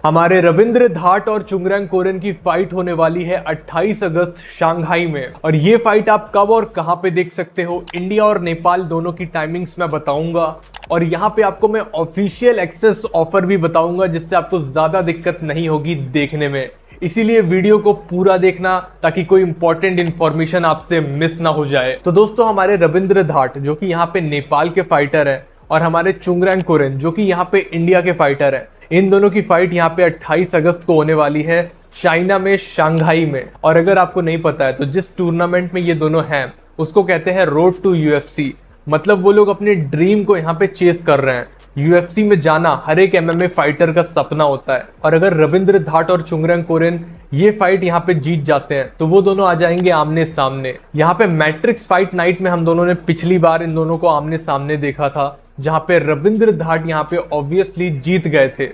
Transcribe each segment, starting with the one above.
हमारे रविंद्र धाट और चुंगरंग कोरेन की फाइट होने वाली है 28 अगस्त शंघाई में। और ये फाइट आप कब और कहां पे देख सकते हो, इंडिया और नेपाल दोनों की टाइमिंग्स मैं बताऊंगा। और यहां पे आपको मैं ऑफिशियल एक्सेस ऑफर भी बताऊंगा, जिससे आपको ज्यादा दिक्कत नहीं होगी देखने में। इसीलिए वीडियो को पूरा देखना ताकि कोई इंपॉर्टेंट इंफॉर्मेशन आपसे मिस ना हो जाए। तो दोस्तों, हमारे रविंद्र धाट जो कि यहाँ पे नेपाल के फाइटर है, और हमारे चुंगरंग कोरेन जो कि यहाँ पे इंडिया के फाइटर है, इन दोनों की फाइट यहाँ पे 28 अगस्त को होने वाली है चाइना में, शंघाई में। और अगर आपको नहीं पता है तो जिस टूर्नामेंट में ये दोनों हैं उसको कहते हैं रोड टू यूएफसी। मतलब वो लोग अपने ड्रीम को यहाँ पे चेस कर रहे हैं। यूएफसी में जाना हर एक एमएमए फाइटर का सपना होता है। और अगर रविंद्र धाट और चुंगरंग कोरेन ये फाइट यहाँ पे जीत जाते हैं तो वो दोनों आ जाएंगे आमने सामने। यहाँ पे मैट्रिक्स फाइट नाइट में हम दोनों ने पिछली बार इन दोनों को आमने सामने देखा था, जहां पे रविंद्र धाट यहाँ पे ऑब्वियसली जीत गए थे।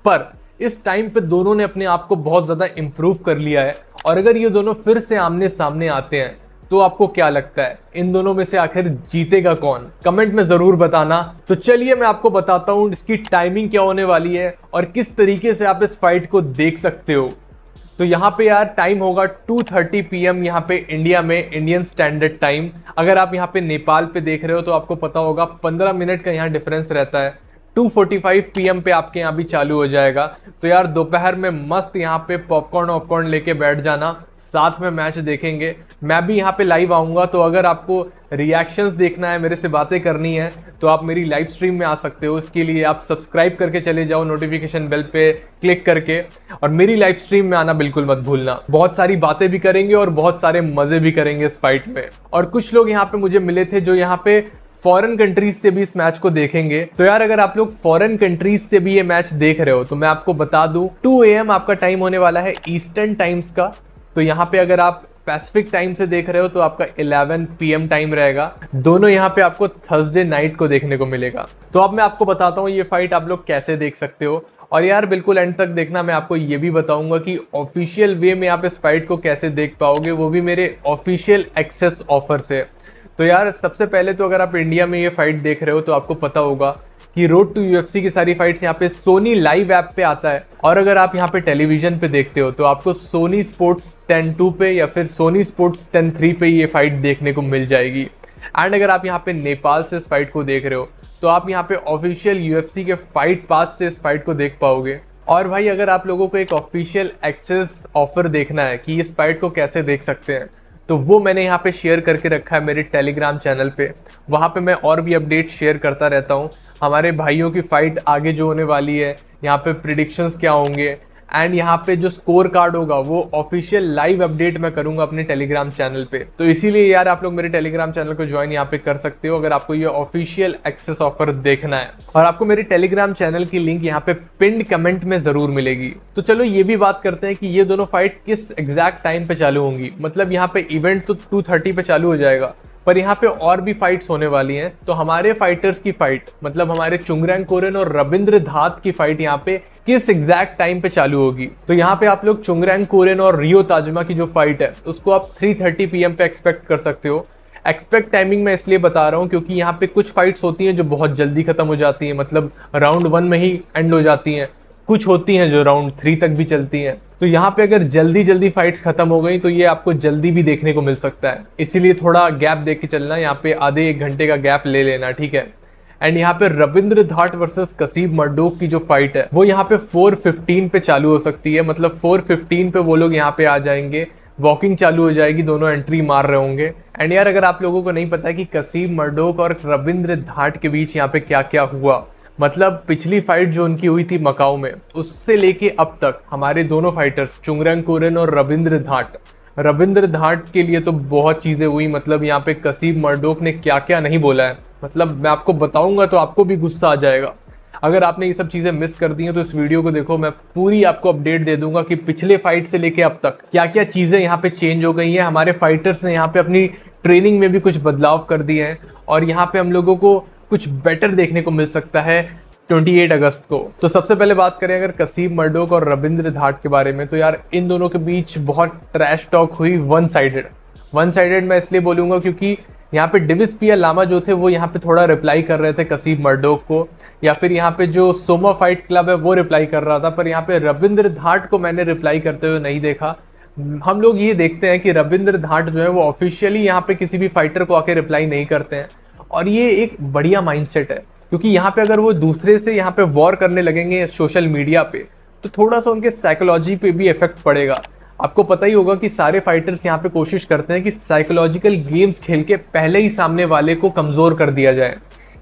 पर इस टाइम पे दोनों ने अपने आप को बहुत ज्यादा इंप्रूव कर लिया है। और अगर ये दोनों फिर से आमने सामने आते हैं तो आपको क्या लगता है, इन दोनों में से आखिर जीतेगा कौन? कमेंट में जरूर बताना। तो चलिए मैं आपको बताता हूं इसकी टाइमिंग क्या होने वाली है और किस तरीके से आप इस फाइट को देख सकते हो। तो यहाँ पे यार टाइम होगा 2:30 PM यहाँ पे इंडिया में, इंडियन स्टैंडर्ड टाइम। अगर आप यहाँ पे नेपाल पे देख रहे हो तो आपको पता होगा 15 मिनट का यहाँ डिफरेंस रहता है। 2:45 PM पे आपके यहाँ भी चालू हो जाएगा। तो यार दोपहर में मस्त यहाँ पे पॉपकॉर्न वॉपकॉर्न लेके बैठ जाना, साथ में मैच देखेंगे। मैं भी यहाँ पे लाइव आऊंगा, तो अगर आपको रिएक्शंस देखना है, मेरे से बातें करनी है, तो आप मेरी लाइव स्ट्रीम में आ सकते हो। इसके लिए आप सब्सक्राइब करके चले जाओ नोटिफिकेशन बेल पे क्लिक करके, और मेरी लाइव स्ट्रीम में आना बिल्कुल मत भूलना। बहुत सारी बातें भी करेंगे और बहुत सारे मजे भी करेंगे इस फाइट में। और कुछ लोग यहाँ पे मुझे मिले थे जो यहाँ पे फॉरेन कंट्रीज से भी इस मैच को देखेंगे। तो यार अगर आप लोग फॉरेन कंट्रीज से भी ये मैच देख रहे हो तो मैं आपको बता दूं 2 AM आपका टाइम होने वाला है ईस्टर्न टाइम्स का। तो यहाँ पे अगर आप पैसिफिक टाइम से देख रहे हो तो आपका 11 PM टाइम रहेगा। दोनों यहाँ पे आपको थर्सडे नाइट को देखने को मिलेगा। तो अब मैं आपको बताता हूँ ये फाइट आप लोग कैसे देख सकते हो। और यार बिल्कुल एंड तक देखना, मैं आपको ये भी बताऊंगा कि ऑफिशियल वे में आप इस फाइट को कैसे देख पाओगे, वो भी मेरे ऑफिशियल एक्सेस ऑफर से। तो यार सबसे पहले तो अगर आप इंडिया में ये फाइट देख रहे हो तो आपको पता होगा कि रोड टू यूएफसी की सारी फाइट्स यहाँ पे सोनी लाइव ऐप पे आता है। और अगर आप यहाँ पे टेलीविजन पे देखते हो तो आपको सोनी स्पोर्ट्स 10-2 पे या फिर सोनी स्पोर्ट्स 10-3 पे ये फाइट देखने को मिल जाएगी। एंड अगर आप यहाँ पे नेपाल से इस फाइट को देख रहे हो तो आप यहाँ पे ऑफिशियल यूएफसी के फाइट पास से इस फाइट को देख पाओगे। और भाई अगर आप लोगों को एक ऑफिशियल एक्सेस ऑफर देखना है कि इस फाइट को कैसे देख सकते हैं, तो वो मैंने यहाँ पे शेयर करके रखा है मेरे टेलीग्राम चैनल पे। वहाँ पे मैं और भी अपडेट शेयर करता रहता हूँ। हमारे भाइयों की फाइट आगे जो होने वाली है, यहाँ पे प्रिडिक्शंस क्या होंगे, एंड यहाँ पे जो स्कोर कार्ड होगा वो ऑफिशियल लाइव अपडेट मैं करूंगा अपने टेलीग्राम चैनल पे। तो इसीलिए यार आप लोग मेरे टेलीग्राम चैनल को ज्वाइन यहाँ पे कर सकते हो अगर आपको ये ऑफिशियल एक्सेस ऑफर देखना है। और आपको मेरे टेलीग्राम चैनल की लिंक यहाँ पे पिंड कमेंट में जरूर मिलेगी। तो चलो ये भी बात करते हैं कि ये दोनों फाइट किस एग्जैक्ट टाइम पे चालू होंगी। मतलब यहाँ पे इवेंट तो 2:30 पे चालू हो जाएगा, पर यहाँ पे और भी फाइट्स होने वाली हैं। तो हमारे फाइटर्स की फाइट, मतलब हमारे चुंगरंग कोरेन और रविंद्र धात की फाइट यहाँ पे किस एग्जैक्ट टाइम पे चालू होगी। तो यहाँ पे आप लोग चुंगरंग कोरेन और रियो ताजमा की जो फाइट है उसको आप 3:30 PM पे एक्सपेक्ट कर सकते हो। एक्सपेक्ट टाइमिंग मैं इसलिए बता रहा हूँ क्योंकि यहाँ पे कुछ फाइट्स होती हैं जो बहुत जल्दी खत्म हो जाती हैं, मतलब राउंड 1 में ही एंड हो जाती हैं। कुछ होती हैं जो राउंड 3 तक भी चलती हैं। तो यहाँ पे अगर जल्दी जल्दी फाइट्स खत्म हो गई तो ये आपको जल्दी भी देखने को मिल सकता है। इसीलिए थोड़ा गैप देख के चलना, यहाँ पे आधे 1 घंटे का गैप ले लेना, ठीक है। एंड यहाँ पे रविंद्र धाट वर्सेस कसीब मर्डोक की जो फाइट है वो यहाँ पे 4:15 पे चालू हो सकती है। मतलब 4:15 पे वो लोग यहाँ पे आ जाएंगे, वॉकिंग चालू हो जाएगी, दोनों एंट्री मार रहे होंगे। एंड यार अगर आप लोगों को नहीं पता है कि कसीब मर्डोक और रविंद्र धाट के बीच यहाँ पे क्या क्या हुआ, मतलब पिछली फाइट जो उनकी हुई थी मकाऊ में, उससे लेके अब तक हमारे दोनों फाइटर्स चुंगरंग कोरेन और रविंद्र धाट के लिए तो बहुत चीजें हुई। मतलब यहाँ पे कसीब मर्डोक ने क्या क्या नहीं बोला है, मतलब मैं आपको बताऊंगा तो आपको भी गुस्सा आ जाएगा। अगर आपने ये सब चीजें मिस कर दी हैं तो इस वीडियो को देखो, मैं पूरी आपको अपडेट दे दूंगा कि पिछले फाइट से लेके अब तक क्या क्या चीजें यहाँ पे चेंज हो गई हैं। हमारे फाइटर्स ने यहाँ पे अपनी ट्रेनिंग में भी कुछ बदलाव कर दिए हैं और यहाँ पे हम लोगों को कुछ बेटर देखने को मिल सकता है 28 अगस्त को। तो सबसे पहले बात करें अगर कसीब मर्डोक और रविंद्र धाट के बारे में, तो यार इन दोनों के बीच बहुत ट्रैश टॉक हुई, वन साइडेड। मैं इसलिए बोलूंगा क्योंकि यहाँ पे डिविस पिया लामा जो थे वो यहाँ पे थोड़ा रिप्लाई कर रहे थे कसीब मर्डोक को, या फिर यहाँ पे जो सोमा फाइट क्लब है वो रिप्लाई कर रहा था, पर यहाँ पे रविंद्र धाट को मैंने रिप्लाई करते हुए नहीं देखा। हम लोग ये देखते हैं कि रविंद्र धाट जो है वो ऑफिशियली यहाँ पे किसी भी फाइटर को आके रिप्लाई नहीं करते हैं, और ये एक बढ़िया माइंडसेट है, क्योंकि यहाँ पे अगर वो दूसरे से यहाँ पे वॉर करने लगेंगे सोशल मीडिया पे तो थोड़ा सा उनके साइकोलॉजी पे भी इफेक्ट पड़ेगा। आपको पता ही होगा कि सारे फाइटर्स यहाँ पे कोशिश करते हैं कि साइकोलॉजिकल गेम्स खेल के पहले ही सामने वाले को कमजोर कर दिया जाए,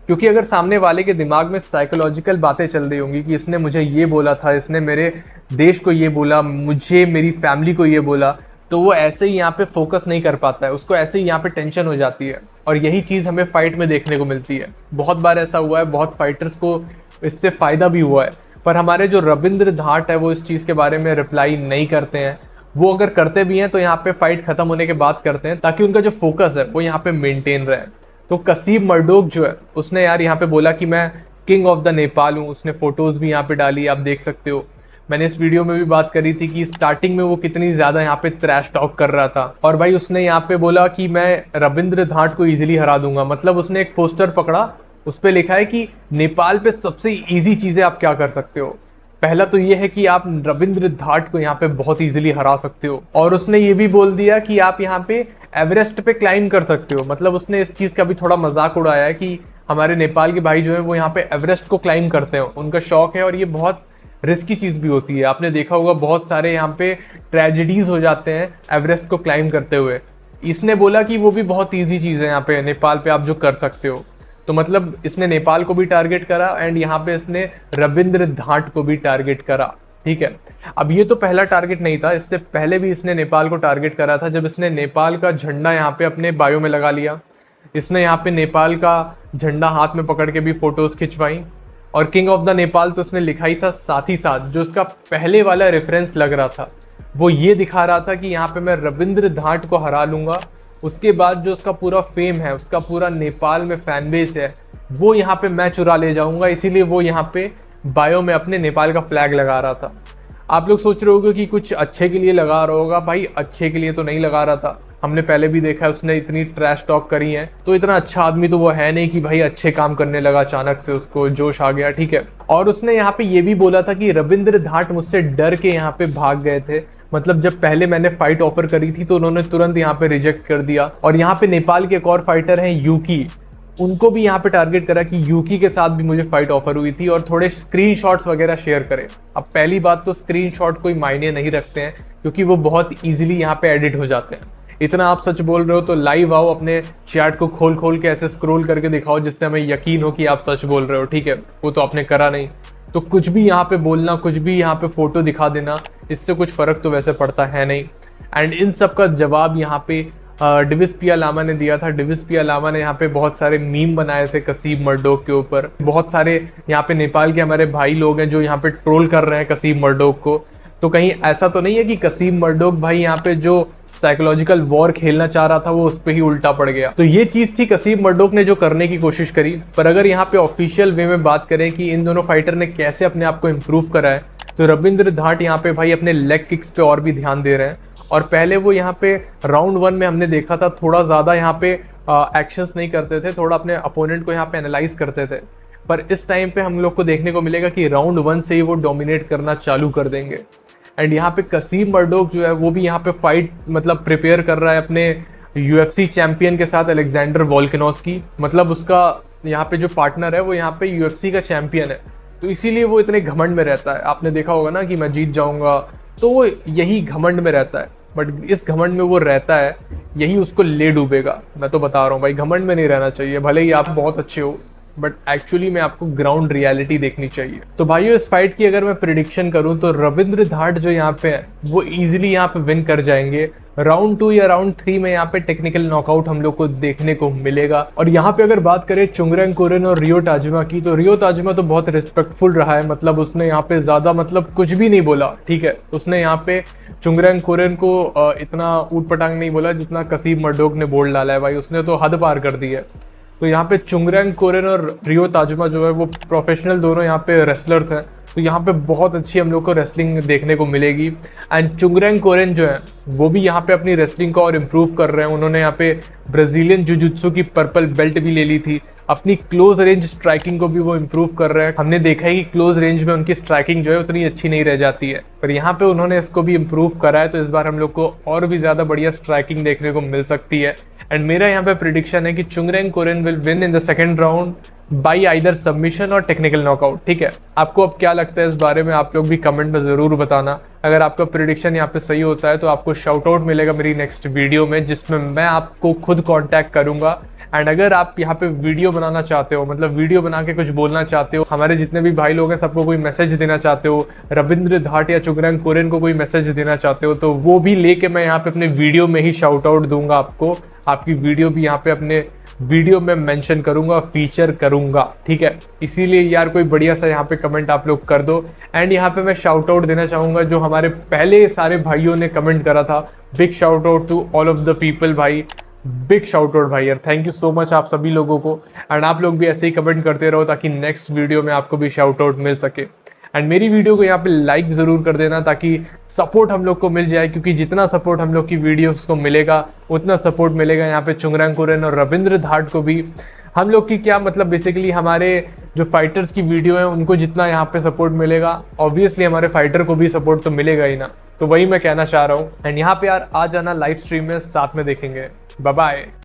क्योंकि अगर सामने वाले के दिमाग में साइकोलॉजिकल बातें चल रही होंगी कि इसने मुझे ये बोला था, इसने मेरे देश को ये बोला, मुझे मेरी फैमिली को ये बोला, तो वो ऐसे ही यहाँ पे फोकस नहीं कर पाता है, उसको ऐसे ही यहाँ पे टेंशन हो जाती है। और यही चीज़ हमें फाइट में देखने को मिलती है। बहुत बार ऐसा हुआ है, बहुत फाइटर्स को इससे फायदा भी हुआ है, पर हमारे जो रविंद्र धाट है वो इस चीज़ के बारे में रिप्लाई नहीं करते हैं। वो अगर करते भी हैं तो यहाँ पे फाइट खत्म होने के बाद करते हैं, ताकि उनका जो फोकस है वो यहाँ पे मेंटेन रहे। तो कसीब मर्डोक जो है उसने यार यहाँ पे बोला कि मैं किंग ऑफ द नेपाल हूँ, उसने फोटोज भी यहाँ पे डाली, आप देख सकते हो। मैंने इस वीडियो में भी बात करी थी कि स्टार्टिंग में वो कितनी ज्यादा यहाँ पे ट्रैश टॉक कर रहा था, और भाई उसने यहाँ पे बोला कि मैं रविंद्र धाट को इजीली हरा दूंगा। मतलब उसने एक पोस्टर पकड़ा, उस पर लिखा है कि नेपाल पे सबसे इजी चीजें आप क्या कर सकते हो। पहला तो ये है कि आप रविंद्र धाट को यहाँ पे बहुत इजीली हरा सकते हो, और उसने ये भी बोल दिया कि आप यहाँ पे एवरेस्ट पे क्लाइम कर सकते हो। मतलब उसने इस चीज का भी थोड़ा मजाक उड़ाया है कि हमारे नेपाल के भाई जो है वो यहाँ पे एवरेस्ट को क्लाइम करते हैं, उनका शौक है, और ये बहुत रिस्की चीज भी होती है। आपने देखा होगा बहुत सारे यहाँ पे ट्रेजेडीज हो जाते हैं एवरेस्ट को क्लाइम करते हुए। इसने बोला कि वो भी बहुत ईजी चीज है यहाँ पे नेपाल पे आप जो कर सकते हो। तो मतलब इसने नेपाल को भी टारगेट करा एंड यहाँ पे इसने रविंद्र धाट को भी टारगेट करा, ठीक है। अब ये तो पहला टारगेट नहीं था, इससे पहले भी इसने नेपाल को टारगेट करा था, जब इसने नेपाल का झंडा यहाँ पे अपने बायो में लगा लिया। इसने यहाँ पे नेपाल का झंडा हाथ में पकड़ के भी फोटोज खिंचवाई, और किंग ऑफ द नेपाल तो उसने लिखा ही था। साथ ही साथ जो उसका पहले वाला रेफरेंस लग रहा था वो ये दिखा रहा था कि यहाँ पे मैं रविंद्र धाट को हरा लूंगा, उसके बाद जो उसका पूरा फेम है, उसका पूरा नेपाल में फैन बेस है, वो यहाँ पे मैं चुरा ले जाऊंगा। इसीलिए वो यहाँ पे बायो में अपने नेपाल का फ्लैग लगा रहा था। आप लोग सोच रहे होगे कि कुछ अच्छे के लिए लगा रहा होगा, भाई अच्छे के लिए तो नहीं लगा रहा था। हमने पहले भी देखा है उसने इतनी ट्रैश टॉक करी है, तो इतना अच्छा आदमी तो वो है नहीं कि भाई अच्छे काम करने लगा, अचानक से उसको जोश आ गया, ठीक है। और उसने यहाँ पे ये भी बोला था कि रविंद्र धाट मुझसे डर के यहाँ पे भाग गए थे। मतलब जब पहले मैंने फाइट ऑफर करी थी तो उन्होंने तुरंत यहाँ पे रिजेक्ट कर दिया। और यहाँ पे नेपाल के एक और फाइटर हैं यूकी, उनको भी यहाँ पे टारगेट करा कि यूकी के साथ भी मुझे फाइट ऑफर हुई थी, और थोड़े स्क्रीनशॉट्स वगैरह शेयर करें। अब पहली बात तो स्क्रीनशॉट कोई मायने नहीं रखते हैं, क्योंकि वो बहुत इजीली यहाँ पे एडिट हो जाते हैं। इतना आप सच बोल रहे हो तो लाइव आओ, अपने चैट को खोल खोल के ऐसे स्क्रॉल करके दिखाओ जिससे हमें यकीन हो कि आप सच बोल रहे हो, ठीक है। वो तो आपने करा नहीं, तो कुछ भी यहाँ पे बोलना, कुछ भी यहाँ पे फोटो दिखा देना, इससे कुछ फर्क तो वैसे पड़ता है नहीं। एंड इन सब का जवाब यहाँ पे डिविस पिया लामा ने दिया था। डिविस पिया लामा ने यहाँ पे बहुत सारे मीम बनाए थे कसीब मर्डोक के ऊपर। बहुत सारे यहाँ पे नेपाल के हमारे भाई लोग हैं जो यहाँ पे ट्रोल कर रहे हैं कसीब मर्डोक को। तो कहीं ऐसा तो नहीं है कि कसीब मर्डोक भाई यहाँ पे जो साइकोलॉजिकल वॉर खेलना चाह रहा था वो उस पर ही उल्टा पड़ गया। तो ये चीज थी कसीब मर्डोक ने जो करने की कोशिश करी। पर अगर यहाँ पे ऑफिशियल वे में बात करें कि इन दोनों फाइटर ने कैसे अपने आप को इम्प्रूव करा है, तो रविंद्र धाट यहाँ पे भाई अपने लेग किक्स पे और भी ध्यान दे रहे हैं। और पहले वो यहाँ पे राउंड 1 में हमने देखा था थोड़ा ज्यादा यहाँ पे एक्शंस नहीं करते थे, थोड़ा अपने अपोनेंट को यहाँ पे एनालाइज करते थे। पर इस टाइम पे हम लोग को देखने को मिलेगा कि राउंड 1 से ही वो डोमिनेट करना चालू कर देंगे। एंड यहाँ पे कसीब मर्डोक जो है वो भी यहाँ पे फाइट मतलब प्रिपेयर कर रहा है अपने UFC चैंपियन के साथ, अलेक्जेंडर वोल्कानोव्स्की। मतलब उसका यहाँ पे जो पार्टनर है वो यहाँ पे UFC का चैंपियन है, तो इसीलिए वो इतने घमंड में रहता है। आपने देखा होगा ना कि मैं जीत जाऊंगा, तो वो यही घमंड में रहता है। बट इस घमंड में वो रहता है, यही उसको ले डूबेगा। मैं तो बता रहा हूँ भाई, घमंड में नहीं रहना चाहिए। भले ही आप बहुत अच्छे हो, बट एक्चुअली में आपको ग्राउंड रियलिटी देखनी चाहिए। तो भाइयों, इस फाइट की अगर मैं प्रिडिक्शन करूं तो रविंद्र धाट जो यहाँ पे है वो इजीली यहाँ पे विन कर जाएंगे। राउंड 2 या राउंड 3 में यहाँ पे टेक्निकल नॉकआउट हम लोग को देखने को मिलेगा। और यहाँ पे अगर बात करें चुंगरेंग कोरेन और रियो टाजिमा की, तो रियो टाजिमा तो बहुत रिस्पेक्टफुल रहा है। मतलब उसने यहाँ पे ज्यादा मतलब कुछ भी नहीं बोला, ठीक है। उसने यहाँ पे चुंगरेंग कोरेन को इतना ऊट पटांग नहीं बोला जितना कसीब मर्डोक ने बोल डाला है भाई, उसने तो हद पार कर दी है। तो यहाँ पे चुंगरेंग कोरेन और रियो टाजिमा जो है वो प्रोफेशनल दोनों यहाँ पे रेसलर्स हैं, तो यहाँ पे बहुत अच्छी हम लोग को रेसलिंग देखने को मिलेगी। एंड चुंगरेंग कोरेन जो है वो भी यहाँ पे अपनी रेसलिंग को और इम्प्रूव कर रहे हैं। उन्होंने यहाँ पे ब्राजीलियन जुजुत्सु की पर्पल बेल्ट भी ले ली थी। अपनी क्लोज रेंज स्ट्राइकिंग को भी वो इम्प्रूव कर रहे हैं। हमने देखा है कि क्लोज रेंज में उनकी स्ट्राइकिंग जो है उतनी अच्छी नहीं रह जाती है, पर यहाँ पे उन्होंने इसको भी इम्प्रूव करा है। तो इस बार हम लोग को और भी ज़्यादा बढ़िया स्ट्राइकिंग देखने को मिल सकती है। एंड मेरा यहाँ पे प्रिडिक्शन है कि Chungreng Koren will win in the second round by either submission or technical knockout. ठीक है, आपको अब क्या लगता है इस बारे में, आप लोग भी कमेंट में ज़रूर बताना। अगर आपका प्रिडिक्शन यहाँ पे सही होता है तो आपको शाउट आउट मिलेगा मेरी नेक्स्ट वीडियो में, जिसमें मैं आपको खुद कॉन्टैक्ट करूँगा। एंड अगर आप यहाँ पे वीडियो बनाना चाहते हो, मतलब वीडियो बना के कुछ बोलना चाहते हो, हमारे जितने भी भाई लोग हैं सबको कोई मैसेज देना चाहते हो, रविंद्र धाट या चुंगरेंग कोरेन को कोई मैसेज देना चाहते हो, तो वो भी लेके मैं यहाँ पे अपने वीडियो में ही शाउट आउट दूंगा आपको। आपकी वीडियो भी यहाँ पे अपने वीडियो में मेंशन करूंगा, फीचर करूंगा। ठीक है, इसीलिए यार कोई बढ़िया सा यहाँ पे कमेंट आप लोग कर दो। एंड यहाँ पे मैं शाउट आउट देना चाहूंगा जो हमारे पहले सारे भाइयों ने कमेंट करा था। Big shout out to all of the people भाई, बिग शाउट आउट भाई यार, थैंक यू सो मच आप सभी लोगों को। एंड आप लोग भी ऐसे ही कमेंट करते रहो ताकि नेक्स्ट वीडियो में आपको भी शाउट आउट मिल सके। एंड मेरी वीडियो को यहाँ पे लाइक ज़रूर कर देना ताकि सपोर्ट हम लोग को मिल जाए, क्योंकि जितना सपोर्ट हम लोग की वीडियोस को मिलेगा उतना सपोर्ट मिलेगा यहाँ पे चुंगरेंग कोरेन और रविंद्र धाट को भी। हम लोग की क्या मतलब बेसिकली हमारे जो फाइटर्स की वीडियो है उनको जितना यहाँ पे सपोर्ट मिलेगा, ऑब्वियसली हमारे फाइटर को भी सपोर्ट तो मिलेगा ही ना। तो वही मैं कहना चाह रहा हूँ। एंड यहाँ पे यार आ जाना लाइव स्ट्रीम में, साथ में देखेंगे। Bye bye.